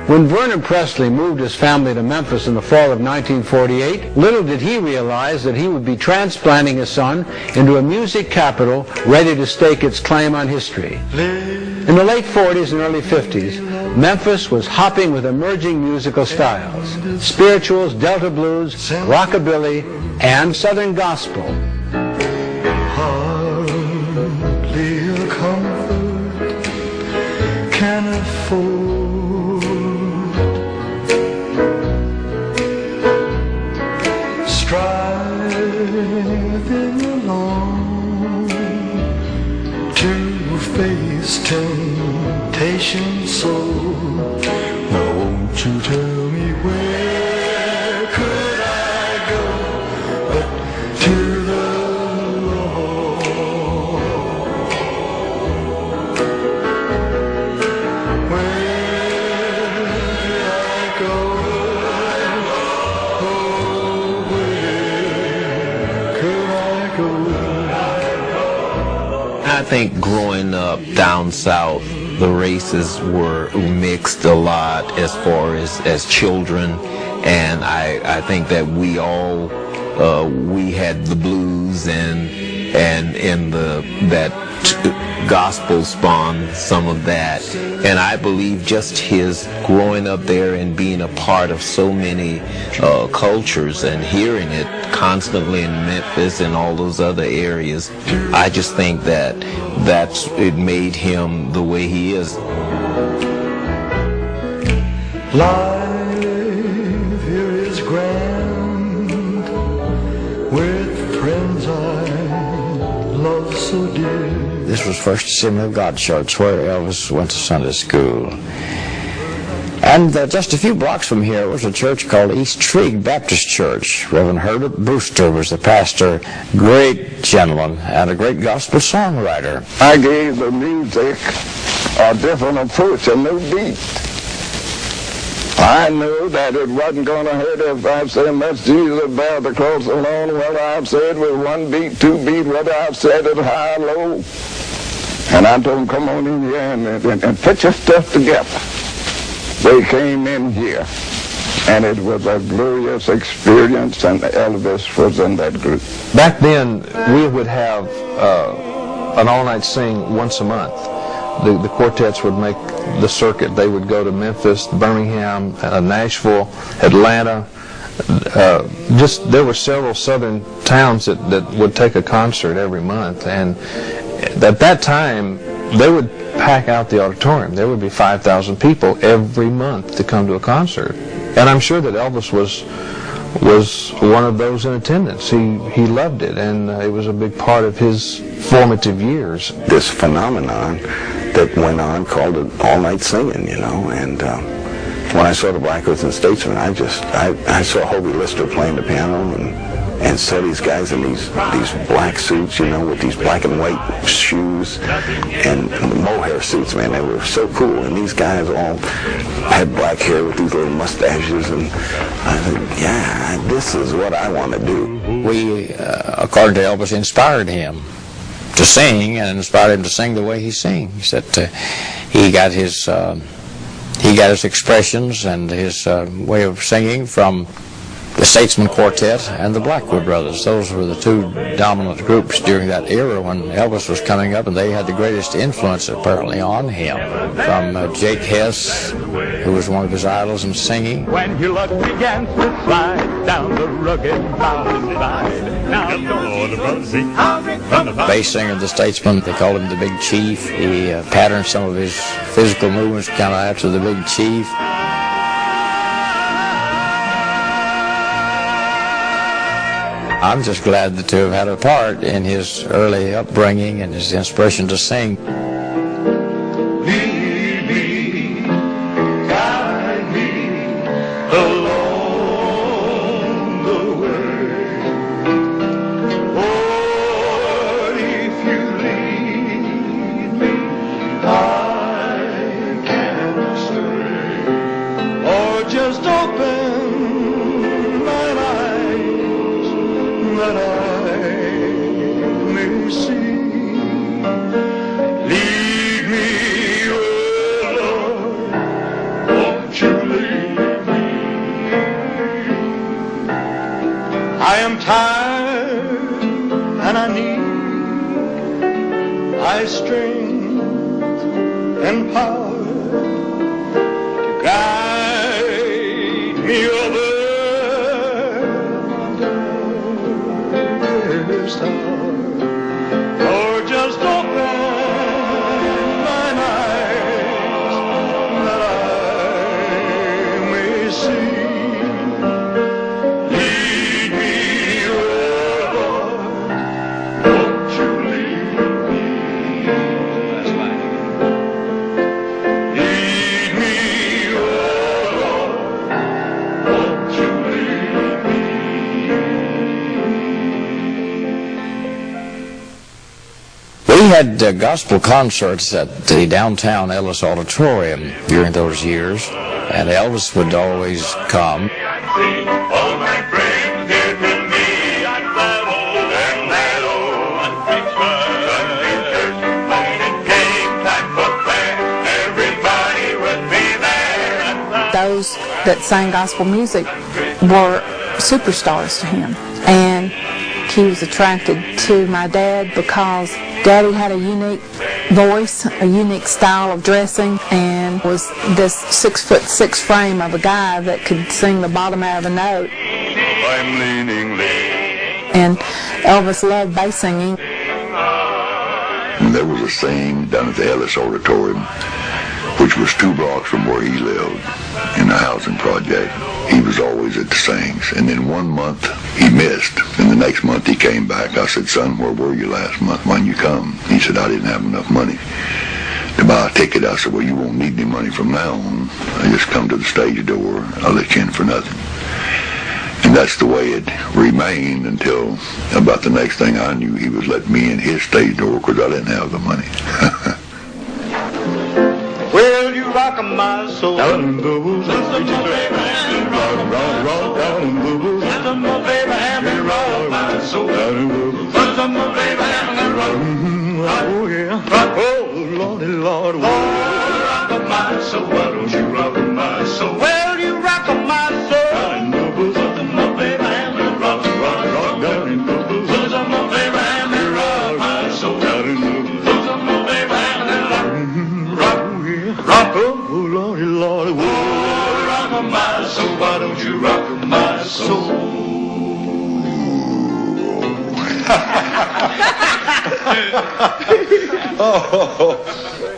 When Vernon Presley moved his family to Memphis in the fall of 1948, little did he realize that he would be transplanting his son into a music capital ready to stake its claim on history. In the late 40s and early 50s, Memphis was hopping with emerging musical styles: spirituals, Delta blues, rockabilly, and Southern gospel. Hardly a comfort can afford. Striving along to face temptation, so now won't you tell me where could I go but to the Lord? Where could I go? I think growing up down south, the races were mixed a lot as far as children, and I think that we all we had the blues and in that gospel spawned some of that, and I believe just his growing up there and being a part of so many cultures and hearing it constantly in Memphis and all those other areas, I just think that it made him the way he is. Life here is grand, with friends I love so dear. This was First Assembly of God Church, where Elvis went to Sunday school. And just a few blocks from here was a church called East Trigg Baptist Church. Reverend Herbert Brewster was the pastor, great gentleman, and a great gospel songwriter. I gave the music a different approach, a new beat. I knew that it wasn't going to hurt if I said, "Let's Jesus bear the cross alone," whether I've said with one beat, two beat, whether I've said it high or low. And I told them, "Come on in here and put your stuff together." They came in here, and it was a glorious experience, and Elvis was in that group. Back then, we would have an all-night sing once a month. The quartets would make the circuit. They would go to Memphis, Birmingham, Nashville, Atlanta. There were several southern towns that would take a concert every month, and at that time they would pack out the auditorium. There would be 5,000 people every month to come to a concert, and I'm sure that Elvis was one of those in attendance. He loved it, and it was a big part of his formative years. This phenomenon that went on called it all-night singing, you know, and when I saw the Blackcoats and Statesmen, I saw Hobie Lister playing the piano and saw these guys in these black suits, you know, with these black and white shoes and mohair suits, man. They were so cool, and these guys all had black hair with these little mustaches, and I thought, yeah, this is what I want to do. We, according to Elvis, inspired him to sing, and inspired him to sing the way he sings. That he got his expressions and his way of singing from the Statesman Quartet and the Blackwood Brothers. Those were the two dominant groups during that era when Elvis was coming up, and they had the greatest influence apparently on him. From Jake Hess, who was one of his idols in singing. When your luck began to slide down the rugged mountainside. The bass singer of the Statesman, they called him the Big Chief. He patterned some of his physical movements kind of after the Big Chief. I'm just glad to have had a part in his early upbringing and his inspiration to sing. Lead me, guide me along the way. Lord, if you lead me, I can stay. Or just open my eyes that I may see. tired and I need thy strength and power to guide me over the star. Or just open mine eyes that I may see. Lead me, oh Lord, won't you lead me? Lead me, oh Lord, won't you lead me? We had gospel concerts at the downtown Ellis Auditorium during those years, and Elvis would always come. All my friends here to me, and that old preacher. When it came time for prayer, everybody would be there. Those that sang gospel music were superstars to him, and he was attracted to my dad because Daddy had a unique voice, a unique style of dressing, and was this 6'6" frame of a guy that could sing the bottom out of a note. I'm leaning late. And Elvis loved bass singing. And there was a sing down at the Ellis Auditorium, which was 2 blocks from where he lived in the housing project. He was always at the sings. And then one month he missed, and the next month he came back. I said, son, where were you last month? Why didn't you come? He said, I didn't have enough money to buy a ticket. I said, well, you won't need any money from now on. I just come to the stage door. I'll let you in for nothing. And that's the way it remained until about the next thing I knew, he was letting me in his stage door because I didn't have the money. Well, you rock my soul down in boo-boos. Rock, down in boo-boos. My baby, have me rock my soul down in boo-boos. My baby, have me rock. Oh yeah. Rock, oh Lordy, Lord. Oh, rock my soul. Why don't you rock my soul? Well, you rock my soul down in boo-boos. My baby, have me rock. Rock down in boo-boos. My baby, have me rock my soul down in boo-boos. My baby, have me rock. Rock, oh Lordy, Lordy, oh, rock my soul, why don't you rock my soul? Oh.